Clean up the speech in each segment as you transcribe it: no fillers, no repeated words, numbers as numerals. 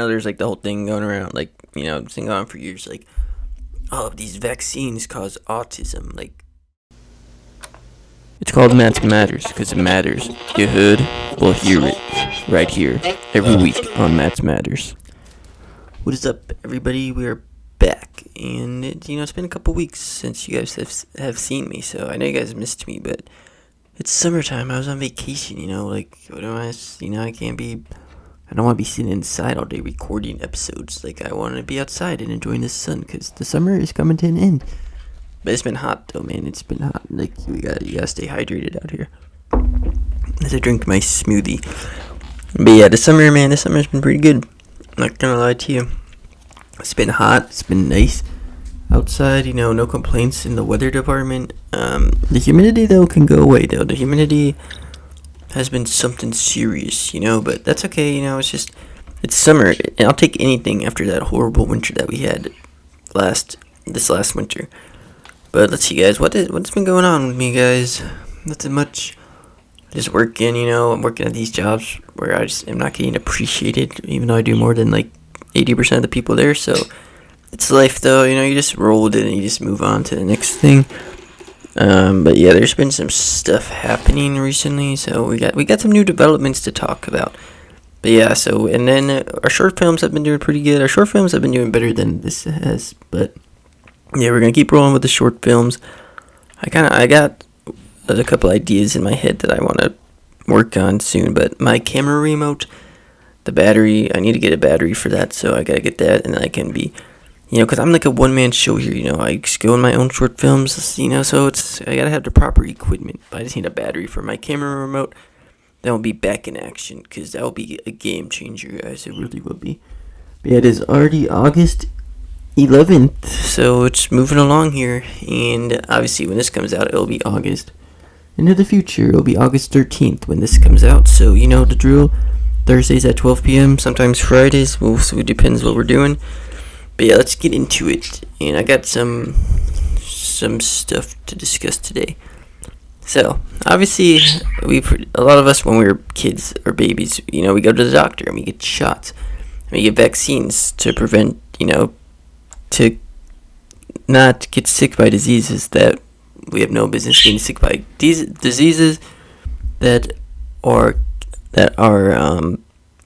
know, there's like the whole thing going around, like, you know, it's been going on for years, like, oh, these vaccines cause autism. Like, it's called Matt's Matters because it matters. You heard? Well, hear it right here every week on Matt's Matters. What is up, everybody? We're back, and it's been a couple weeks since you guys have seen me, so I know you guys missed me, but it's summertime. I was on vacation, like, what am I, I don't want to be sitting inside all day recording episodes. Like, I want to be outside and enjoying the sun, because the summer is coming to an end. But it's been hot, though, man. It's been hot. Like, you gotta stay hydrated out here as I drink my smoothie. But yeah, the summer's been pretty good. Not gonna lie to you. It's been hot. It's been nice outside. No complaints in the weather department. The humidity, though, can go away, though. The humidity has been something serious, but that's okay. It's summer, and I'll take anything after that horrible winter that we had this last winter. But let's see, guys, what's been going on with me, guys? Nothing much. Just working, I'm working at these jobs where I just am not getting appreciated, even though I do more than like 80% of the people there. So it's life, though. You just roll with it and you just move on to the next thing. But yeah, there's been some stuff happening recently, so we got some new developments to talk about. But yeah, and then our short films have been doing pretty good. Our short films have been doing better than this has, but yeah, we're gonna keep rolling with the short films. I got a couple ideas in my head that I want to work on soon, but my camera remote, the battery, I need to get a battery for that, so I gotta get that, and I can be, because I'm like a one-man show here, I just go in my own short films, so I gotta have the proper equipment, but I just need a battery for my camera remote. That will be back in action, because that will be a game changer, guys. It really will be. But yeah, it is already August 11th, so it's moving along here, and obviously when this comes out, it'll be August into the future. It'll be August 13th when this comes out, so you know the drill. Thursdays at 12 p.m., sometimes Fridays, so it depends what we're doing. But yeah, let's get into it, and I got some stuff to discuss today. So, obviously, a lot of us, when we were kids or babies, we go to the doctor and we get shots, and we get vaccines to prevent, to not get sick by diseases that we have no business getting sick by. These diseases that are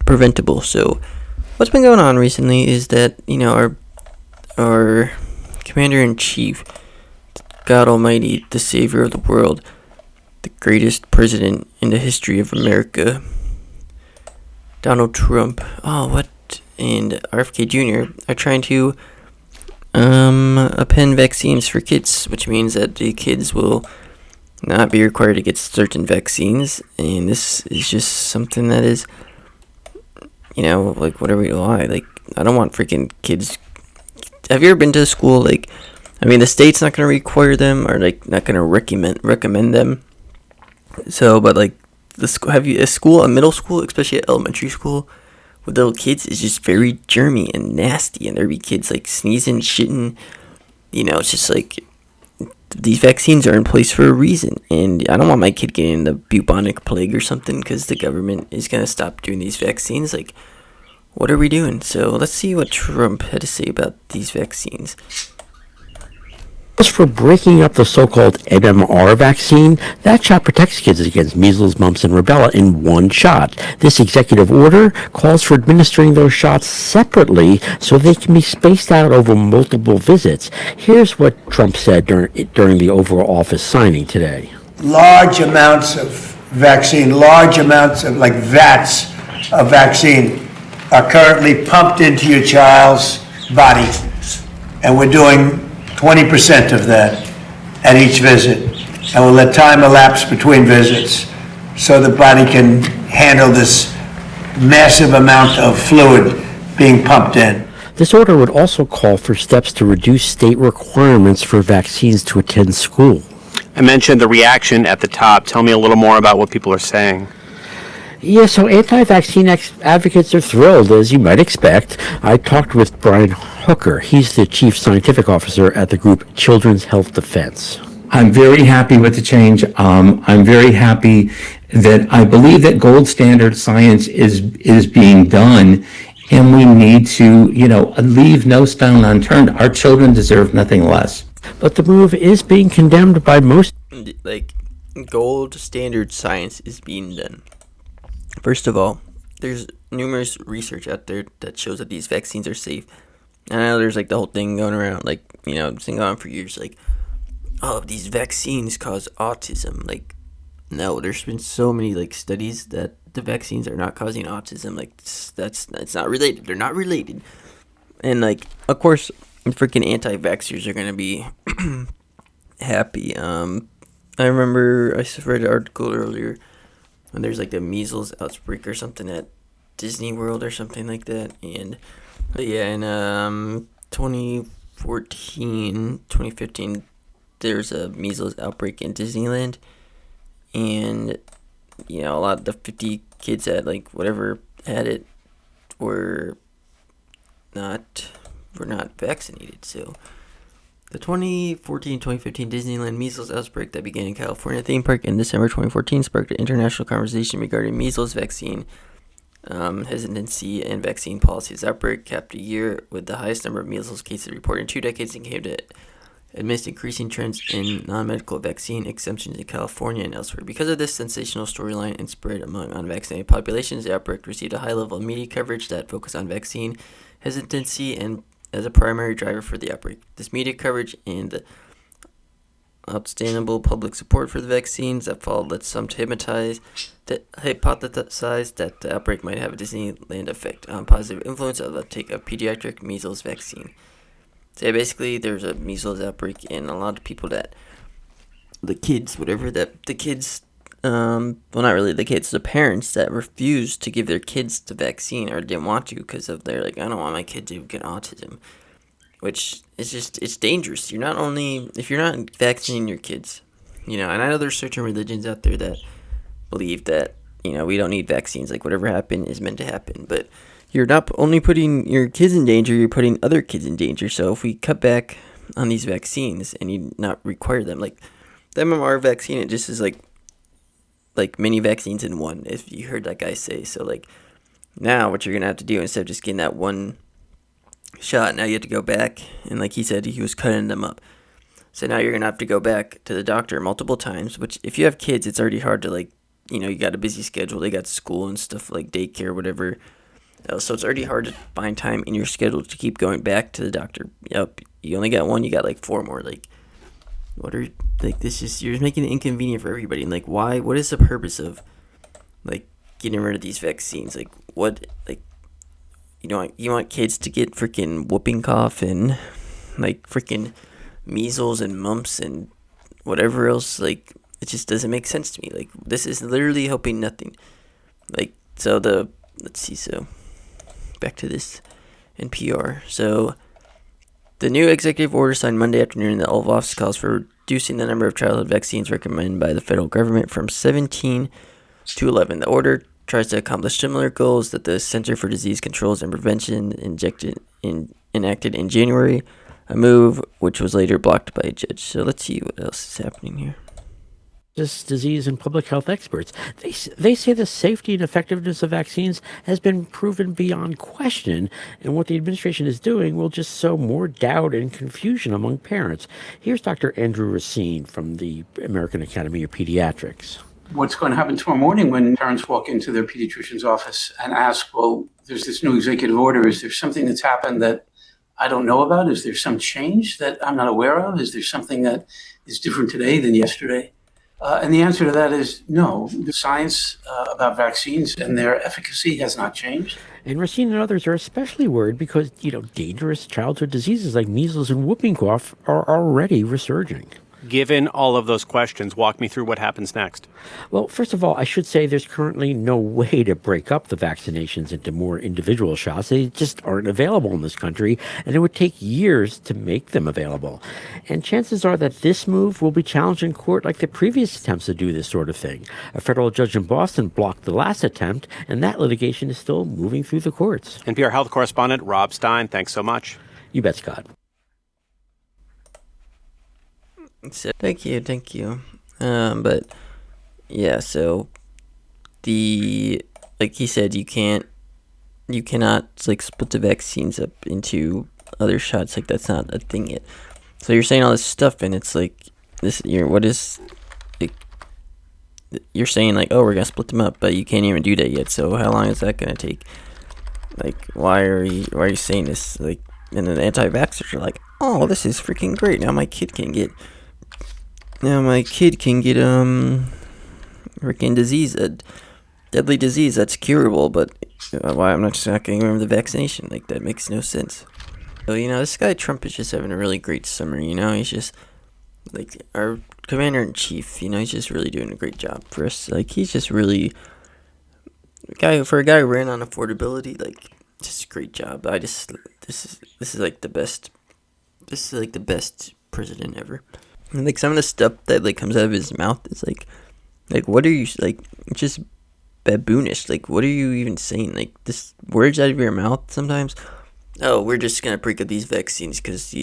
preventable. So, what's been going on recently is that, our Commander-in-Chief, God Almighty, the Savior of the world, the greatest president in the history of America, Donald Trump, and RFK Jr. are trying to append vaccines for kids, which means that the kids will not be required to get certain vaccines, and this is just something that is, like, why? I don't want freaking kids. Have you ever been to a school, the state's not going to require them, or, not going to recommend them, so, but, a middle school, especially at elementary school, with little kids, is just very germy and nasty, and there be kids, sneezing, shitting, it's just, these vaccines are in place for a reason, and I don't want my kid getting the bubonic plague or something, because the government is going to stop doing these vaccines. What are we doing? So, let's see what Trump had to say about these vaccines. As for breaking up the so-called MMR vaccine, that shot protects kids against measles, mumps, and rubella in one shot. This executive order calls for administering those shots separately so they can be spaced out over multiple visits. Here's what Trump said during the Oval Office signing today. Large amounts of vaccine, large amounts of vats of vaccine are currently pumped into your child's body, and we're doing 20% of that at each visit, and we'll let time elapse between visits so the body can handle this massive amount of fluid being pumped in. This order would also call for steps to reduce state requirements for vaccines to attend school. I mentioned the reaction at the top. Tell me a little more about what people are saying. Yeah, so anti-vaccine advocates are thrilled, as you might expect. I talked with Brian Hooker. He's the chief scientific officer at the group Children's Health Defense. I'm very happy with the change. I'm very happy that I believe that gold standard science is being done and we need to, leave no stone unturned. Our children deserve nothing less. But the move is being condemned by most. Like, gold standard science is being done. First of all, there's numerous research out there that shows that these vaccines are safe. And I know there's like the whole thing going around, like, it's been going on for years, like, oh, these vaccines cause autism. Like, no, there's been so many like studies that the vaccines are not causing autism. Like, it's not related. They're not related. And like, of course, freaking anti-vaxxers are gonna be happy. I remember I read an article earlier when there's like the measles outbreak or something at Disney World or something like that. And but yeah, in 2015, there's a measles outbreak in Disneyland, and a lot of the 50 kids that like whatever had it were not vaccinated. So the 2014-2015 Disneyland measles outbreak that began in California theme park in December 2014 sparked an international conversation regarding measles vaccine hesitancy and vaccine policies. The outbreak capped a year with the highest number of measles cases reported in 2 decades and came to amidst increasing trends in non-medical vaccine exemptions in California and elsewhere. Because of this sensational storyline and spread among unvaccinated populations, the outbreak received a high level of media coverage that focused on vaccine hesitancy and as a primary driver for the outbreak. This media coverage and the outstandable public support for the vaccines that followed led some to hypothesize that the outbreak might have a Disneyland effect on positive influence of the uptake of pediatric measles vaccine. So yeah, basically, there's a measles outbreak, and a lot of people the parents that refused to give their kids the vaccine or didn't want to because of they're like, I don't want my kid to get autism, which is it's dangerous. You're not only, if you're not vaccinating your kids, and I know there's certain religions out there that believe that, we don't need vaccines, like whatever happened is meant to happen, but you're not only putting your kids in danger, you're putting other kids in danger. So if we cut back on these vaccines and you not require them, like the MMR vaccine, it just is like many vaccines in one, if you heard that guy say. So like now what you're going to have to do, instead of just getting that one shot, now you have to go back, and like he said, he was cutting them up. So now you're going to have to go back to the doctor multiple times, which if you have kids, it's already hard to you got a busy schedule. They got school and stuff like daycare, whatever. So it's already hard to find time in your schedule to keep going back to the doctor. Yep, you only got one, you got like 4 more. Like, you're making it inconvenient for everybody. And like, why? What is the purpose of like getting rid of these vaccines? Like, what? Like, you want kids to get freaking whooping cough and like freaking measles and mumps and whatever else? Like, it just doesn't make sense to me. Like, this is literally helping nothing. Like, so let's see. So back to this NPR. So the new executive order signed Monday afternoon in the Oval Office calls for reducing the number of childhood vaccines recommended by the federal government from 17 to 11. The order tries to accomplish similar goals that the Center for Disease Controls and Prevention enacted in January, a move which was later blocked by a judge. So let's see what else is happening here. Disease and public health experts. They say the safety and effectiveness of vaccines has been proven beyond question, and what the administration is doing will just sow more doubt and confusion among parents. Here's Dr. Andrew Racine from the American Academy of Pediatrics. What's going to happen tomorrow morning when parents walk into their pediatrician's office and ask, well, there's this new executive order. Is there something that's happened that I don't know about? Is there some change that I'm not aware of? Is there something that is different today than yesterday? And the answer to that is no. The science about vaccines and their efficacy has not changed. And Racine and others are especially worried because, dangerous childhood diseases like measles and whooping cough are already resurging. Given all of those questions, walk me through what happens next. Well, first of all, I should say there's currently no way to break up the vaccinations into more individual shots. They just aren't available in this country, and it would take years to make them available. And chances are that this move will be challenged in court like the previous attempts to do this sort of thing. A federal judge in Boston blocked the last attempt, and that litigation is still moving through the courts. NPR health correspondent Rob Stein, thanks so much. You bet, Scott. So, thank you. But yeah, so like he said, you can't you cannot like split the vaccines up into other shots. Like that's not a thing yet. So you're saying all this stuff, and it's like this. What is? Like, you're saying like, oh, we're gonna split them up, but you can't even do that yet. So how long is that gonna take? Like, why are you saying this? Like, and then the anti-vaxxers are like, oh, this is freaking great. Now my kid can get freaking disease, a deadly disease that's curable. But why I'm not just not getting rid of the vaccination? Like that makes no sense. So this guy Trump is just having a really great summer. He's just like our commander in chief. He's just really doing a great job for us. Like he's just really. For a guy who ran on affordability, like just a great job. This is like the best. This is like the best president ever. And like some of the stuff that like comes out of his mouth is like what are you like? Just baboonish. Like what are you even saying? Like this words out of your mouth sometimes. Oh, we're just gonna break up these vaccines because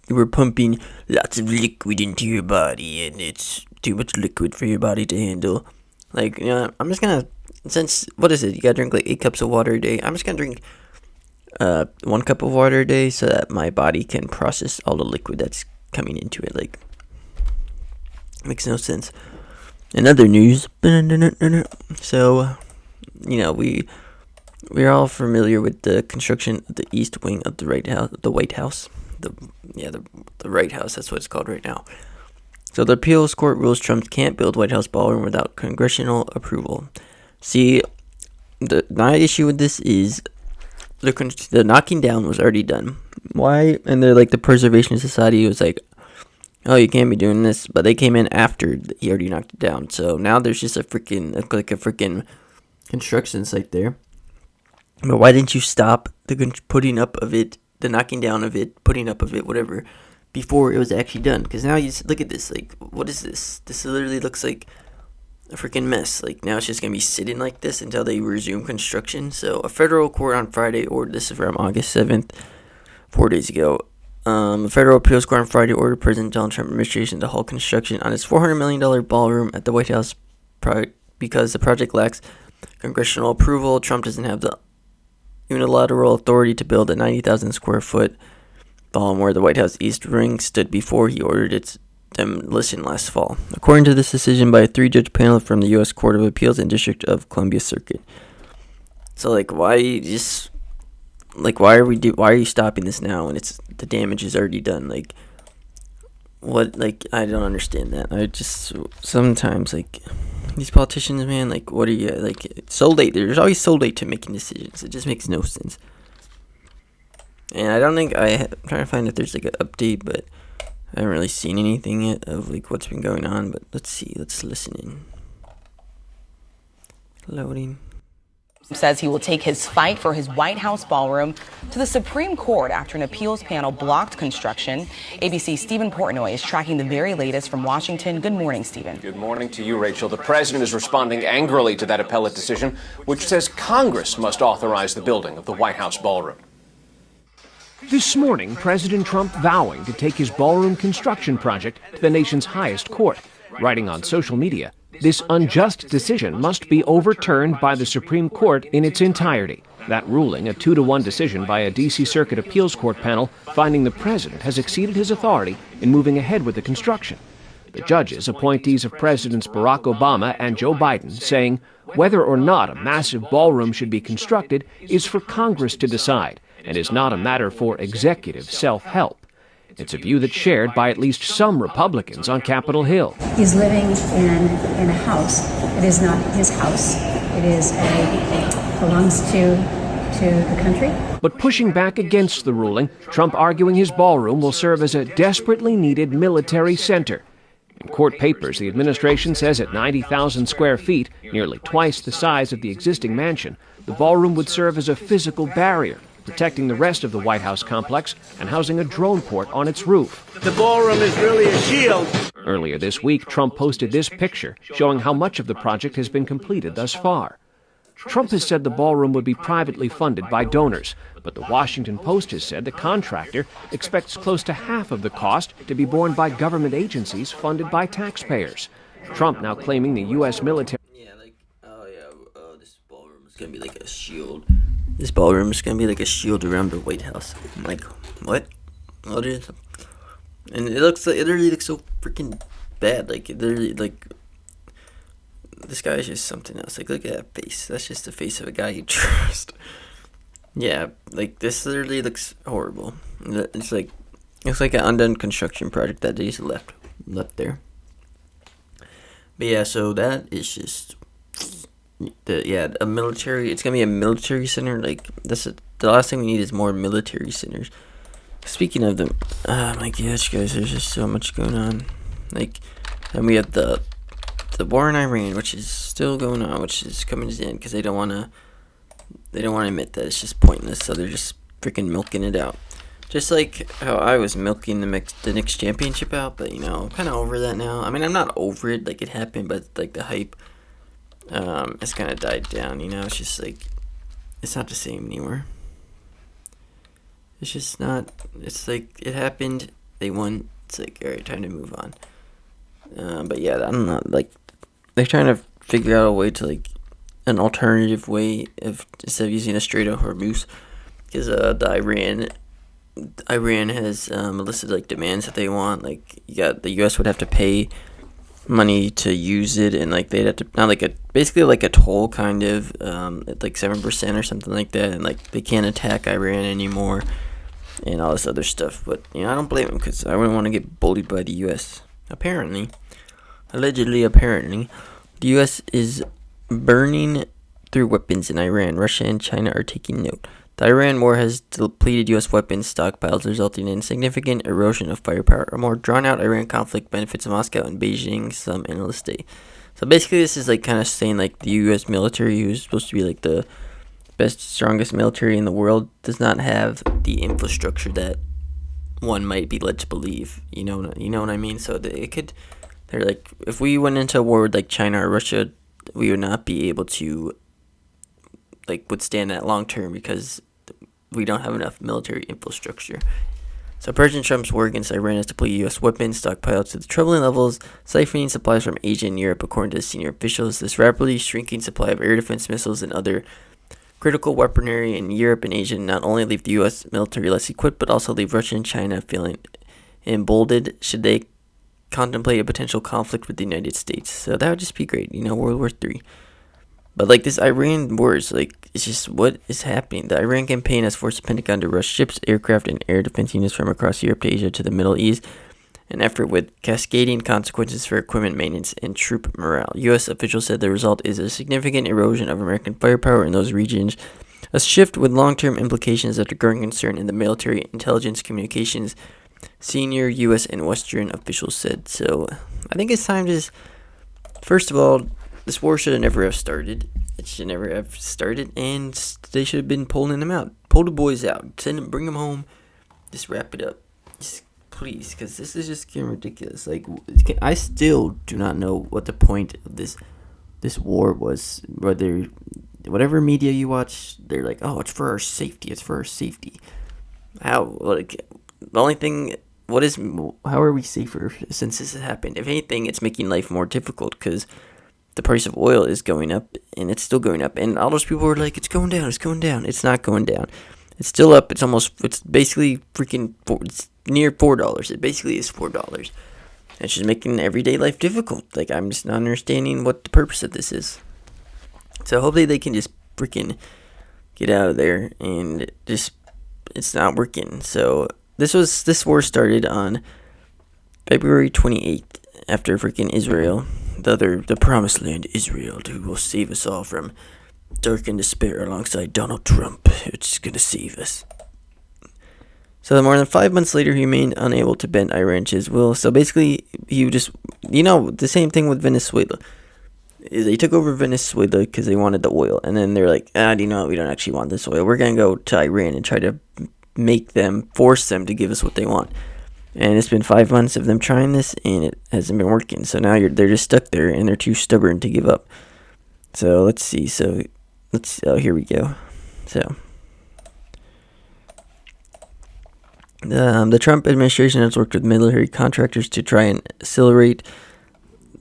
we're pumping lots of liquid into your body and it's too much liquid for your body to handle. Like, I'm just gonna, since, what is it, you gotta drink like 8 cups of water a day, I'm just gonna drink 1 cup of water a day so that my body can process all the liquid that's coming into it. Like, makes no sense. In other news, so, we're all familiar with the construction of the east wing of the White House. The White House, that's what it's called right now. So the appeals court rules Trump can't build White House ballroom without congressional approval. See, my issue with this is the knocking down was already done. Why? And they're like the Preservation Society was like, oh, you can't be doing this, but they came in after he already knocked it down. So now there's just a freaking construction site there. But why didn't you stop the putting up of it, the knocking down of it, putting up of it, whatever, before it was actually done? Because now you just look at this, like, what is this? This literally looks like a freaking mess. Like, now it's just going to be sitting like this until they resume construction. So a federal court on Friday ordered, this is from August 7th, 4 days ago. A federal appeals court on Friday ordered President Donald Trump administration to halt construction on its $400 million ballroom at the White House because the project lacks congressional approval. Trump doesn't have the unilateral authority to build a 90,000 square foot ballroom where the White House East Wing stood before he ordered its demolition last fall, according to this decision by a 3-judge panel from the U.S. Court of Appeals and District of Columbia Circuit. So, like, why are you stopping this now when the damage is already done? Like, what? Like, I don't understand that. I just sometimes, like, these politicians, man, like, what are you, like, it's so late. They're always so late to making decisions. It just makes no sense. And I don't think I'm trying to find if there's like an update, but I haven't really seen anything yet of like what's been going on. But let's see. Let's listen in. Loading. Says he will take his fight for his White House ballroom to the Supreme Court after an appeals panel blocked construction. ABC's Stephen Portnoy is tracking the very latest from Washington. Good morning, Stephen. Good morning to you, Rachel. The president is responding angrily to that appellate decision, which says Congress must authorize the building of the White House ballroom. This morning, President Trump vowing to take his ballroom construction project to the nation's highest court, writing on social media, this unjust decision must be overturned by the Supreme Court in its entirety. That ruling, a 2-1 decision by a D.C. Circuit Appeals Court panel, finding the president has exceeded his authority in moving ahead with the construction. The judges, appointees of Presidents Barack Obama and Joe Biden, saying whether or not a massive ballroom should be constructed is for Congress to decide and is not a matter for executive self-help. It's a view that's shared by at least some Republicans on Capitol Hill. He's living in a house. It is not his house. It belongs to the country. But pushing back against the ruling, Trump arguing his ballroom will serve as a desperately needed military center. In court papers, the administration says at 90,000 square feet, nearly twice the size of the existing mansion, the ballroom would serve as a physical barrier, protecting the rest of the White House complex and housing a drone port on its roof. The ballroom is really a shield. Earlier this week, Trump posted this picture showing how much of the project has been completed thus far. Trump has said the ballroom would be privately funded by donors, but the Washington Post has said the contractor expects close to half of the cost to be borne by government agencies funded by taxpayers. Trump now claiming the U.S. military... this ballroom is It's gonna be like a shield. This ballroom is gonna be like a shield around the White House. I'm like, what? What is? And it literally looks so freaking bad. Like it literally, like this guy is just something else. Like, look at that face. That's just the face of a guy you trust. Yeah, like this literally looks horrible. It's like an undone construction project that they just left there. But yeah, so that is just a military. It's gonna be a military center. Like the last thing we need is more military centers. Speaking of them, oh my gosh, guys, there's just so much going on. Like, and we have the war in Iran, which is still going on, which is coming to the end because they don't want to admit that it's just pointless. So they're just freaking milking it out. Just like how I was milking the Knicks championship out, but I'm kind of over that now. I mean, I'm not over it, like it happened, but like the hype, it's kind of died down. It's just like it's not the same anymore. It's just not. It's like it happened. They won. It's like, all right, time to move on. But yeah, I'm not like they're trying to figure out a way to like an alternative way of instead of using a Strait of Hormuz, because Iran has listed like demands that they want. Like the U.S. would have to pay money to use it, and like they'd have to not like basically like a toll kind of at like 7% or something like that, and like they can't attack Iran anymore and all this other stuff. But I don't blame them because I wouldn't want to get bullied by the U.S. Allegedly, the U.S. is burning through weapons in Iran. Russia and China are taking note. The Iran war has depleted U.S. weapons stockpiles, resulting in significant erosion of firepower. A more drawn-out Iran conflict benefits Moscow and Beijing, some analysts say. So basically, this is like kind of saying like the U.S. military, who's supposed to be like the best, strongest military in the world, does not have the infrastructure that one might be led to believe. You know what I mean? So they're like, if we went into a war with like China or Russia, we would not be able to like withstand that long term because we don't have enough military infrastructure. So President Trump's war against Iran has depleted U.S. weapons stockpiles to the troubling levels, siphoning supplies from Asia and Europe, according to senior officials. This rapidly shrinking supply of air defense missiles and other critical weaponry in Europe and Asia not only leave the U.S. military less equipped, but also leave Russia and China feeling emboldened should they contemplate a potential conflict with the United States. So that would just be great, World War III. But like this Iran war is like, it's just what is happening. The Iran campaign has forced the Pentagon to rush ships, aircraft, and air defense units from across Europe to Asia to the Middle East, an effort with cascading consequences for equipment maintenance and troop morale. U.S. officials said the result is a significant erosion of American firepower in those regions, a shift with long-term implications after growing concern in the military intelligence communications, senior U.S. and Western officials said. So I think it's time to first of all, this war should have never have started. It should never have started, and they should have been pulling them out. Pull the boys out. Bring them home. Just wrap it up. Just please, because this is just getting ridiculous. Like, I still do not know what the point of this war was. Whatever media you watch, they're like, oh, it's for our safety. It's for our safety. How? Like, the only thing, how are we safer since this has happened? If anything, it's making life more difficult because the price of oil is going up, and it's still going up. And all those people are like, it's going down, it's going down. It's not going down. It's still up. It's basically it's near $4. It basically is $4. It's just making everyday life difficult. Like, I'm just not understanding what the purpose of this is. So hopefully they can just freaking get out of there, and just, it's not working. So this war started on February 28th after freaking Israel, the promised land Israel, who will save us all from dark and despair alongside Donald Trump. It's gonna save us. So more than 5 months later, he remained unable to bend Iran to his will. So basically, he just, the same thing with Venezuela. They took over Venezuela because they wanted the oil, and then they're like, we don't actually want this oil. We're gonna go to Iran and try to force them to give us what they want. And it's been 5 months of them trying this, and it hasn't been working. So now they're just stuck there, and they're too stubborn to give up. So let's see. Here we go. So the Trump administration has worked with military contractors to try and accelerate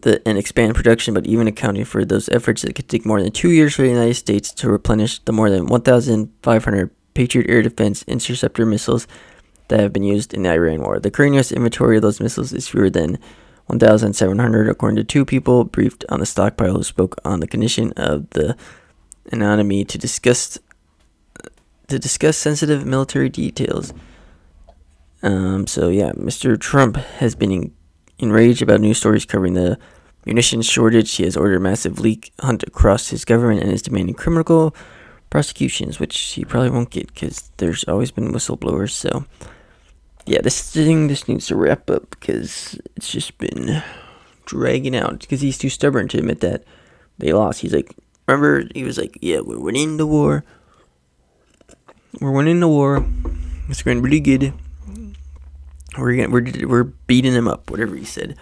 and expand production, but even accounting for those efforts, it could take more than 2 years for the United States to replenish the more than 1,500 Patriot air defense interceptor missiles that have been used in the Iran war. The current U.S. inventory of those missiles is fewer than 1,700, according to two people briefed on the stockpile who spoke on the condition of the anonymity to discuss sensitive military details. So yeah, Mr. Trump has been enraged about news stories covering the munitions shortage. He has ordered a massive leak hunt across his government and is demanding criminal prosecutions, which he probably won't get because there's always been whistleblowers. So yeah, this needs to wrap up because it's just been dragging out because he's too stubborn to admit that they lost. He's like, remember, he was like, yeah, we're winning the war. We're winning the war. It's going really good. We're beating them up, whatever he said.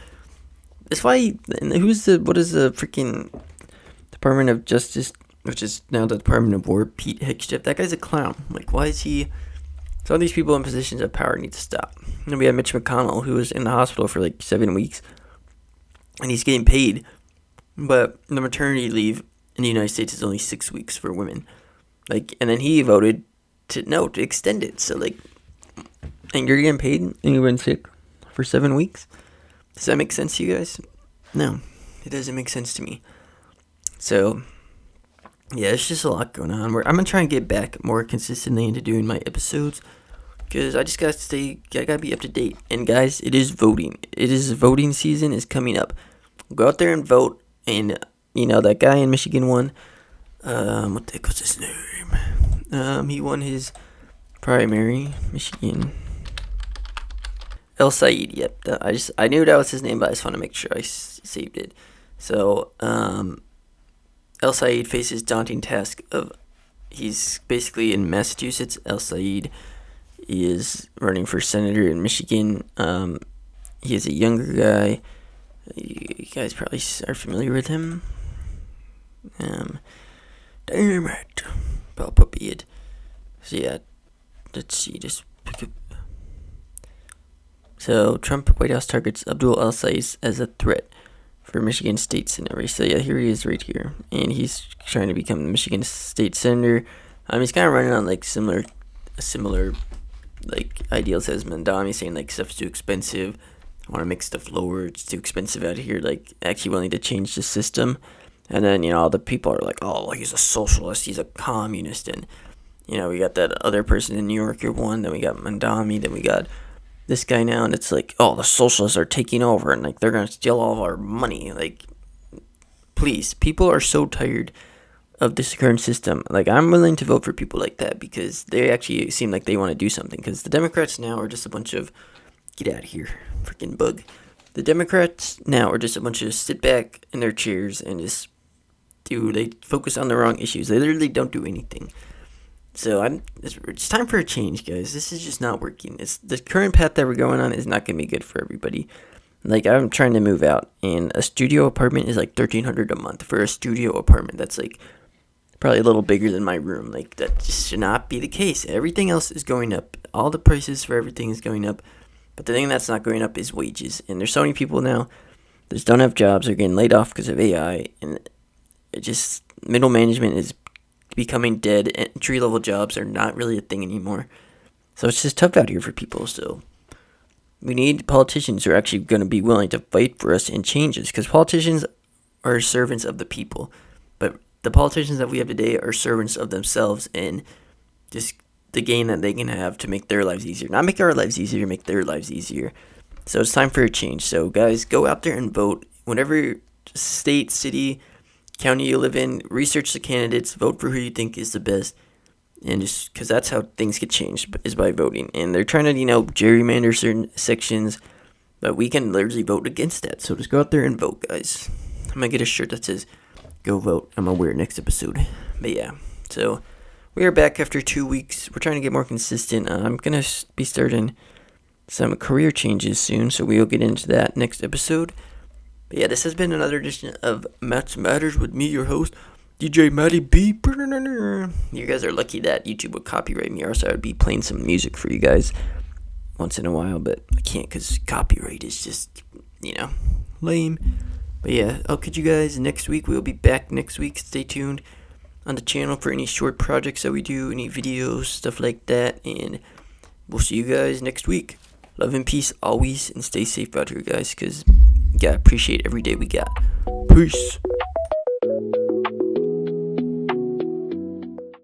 That's why, what is the freaking Department of Justice, which is now the Department of War, Pete Hegseth? That guy's a clown. Like, why is he, some of these people in positions of power need to stop. And we have Mitch McConnell, who was in the hospital for like 7 weeks, and he's getting paid, but the maternity leave in the United States is only 6 weeks for women. Like, and then he voted to extend it. So like, and you're getting paid and you've been sick for 7 weeks? Does that make sense to you guys? No, it doesn't make sense to me. So, yeah, it's just a lot going on. I'm going to try and get back more consistently into doing my episodes because I just got to I got to be up to date. And guys, it is voting. Voting season is coming up. Go out there and vote. And, you know, that guy in Michigan won. What the heck was his name? He won his primary, Michigan. El Said, yep. I knew that was his name, but I just want to make sure I saved it. So, El Said faces daunting task of, he's basically in Massachusetts. El Said is running for senator in Michigan. He is a younger guy. You guys probably are familiar with him. Damn it. Pop up it. So yeah, let's see, just pick up. So, Trump White House targets Abdul El-Sayed as a threat for Michigan State Senator. So, yeah, here he is right here. And he's trying to become the Michigan State Senator. He's kind of running on, like, similar, like, ideals as Mamdani, saying, like, stuff's too expensive. I want to make stuff lower. It's too expensive out here. Like, actually willing to change the system. And then, you know, all the people are like, oh, he's a socialist. He's a communist. And, you know, we got that other person in New York who won. Then we got Mamdani. Then we got this guy now, and it's like, oh, the socialists are taking over, and like they're gonna steal all of our money. Like, please, people are so tired of this current system. Like, I'm willing to vote for people like that because they actually seem like they want to do something. Because the Democrats now are just a bunch of, get out of here, freaking bug. The Democrats now are just a bunch of sit back in their chairs and just they focus on the wrong issues. They literally don't do anything. So it's time for a change, guys. This is just not working. The current path that we're going on is not going to be good for everybody. Like, I'm trying to move out, and a studio apartment is like $1,300 a month for a studio apartment. That's like probably a little bigger than my room. Like, that just should not be the case. Everything else is going up. All the prices for everything is going up. But the thing that's not going up is wages. And there's so many people now that just don't have jobs. They're getting laid off because of AI, and it just, middle management is becoming dead. Entry-level jobs are not really a thing anymore. So it's just tough out here for people. So we need politicians who are actually going to be willing to fight for us and change us, because politicians are servants of the people. But the politicians that we have today are servants of themselves and just the gain that they can have to make their lives easier. Not make our lives easier, make their lives easier. So it's time for a change. So guys, go out there and vote. Whatever state, city, county you live in, research the candidates, vote for who you think is the best, and just because that's how things get changed, is by voting. And they're trying to, gerrymander certain sections, but we can literally vote against that. So just go out there and vote, guys. I'm gonna get a shirt that says "Go vote." I'm gonna wear it next episode. But yeah, so we are back after 2 weeks. We're trying to get more consistent. I'm gonna be starting some career changes soon, so we'll get into that next episode. But yeah, this has been another edition of Matt's Matters with me, your host, DJ Matty B. You guys are lucky that YouTube would copyright me, or else I would be playing some music for you guys once in a while, but I can't because copyright is just, lame. But yeah, I'll catch you guys next week. We'll be back next week. Stay tuned on the channel for any short projects that we do, any videos, stuff like that. And we'll see you guys next week. Love and peace always, and stay safe out here, guys, because you gotta appreciate every day we got. Peace.